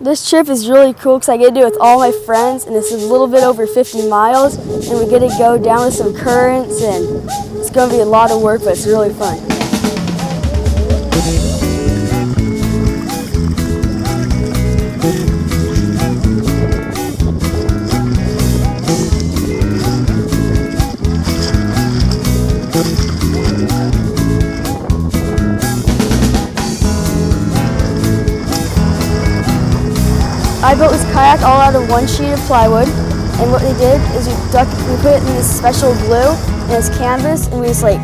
This trip is really cool because I get to do it with all my friends, and it's a little bit over 50 miles, and we get to go down with some currents, and it's going to be a lot of work, but it's really fun. I built this kayak all out of one sheet of plywood, and what we did is we put it in this special glue and this canvas, and we just like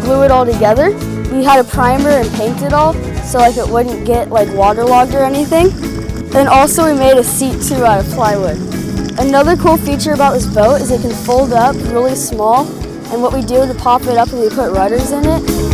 glue it all together. We had a primer and paint it all so like it wouldn't get like waterlogged or anything. And also we made a seat too out of plywood. Another cool feature about this boat is it can fold up really small, and what we do to pop it up is we put rudders in it.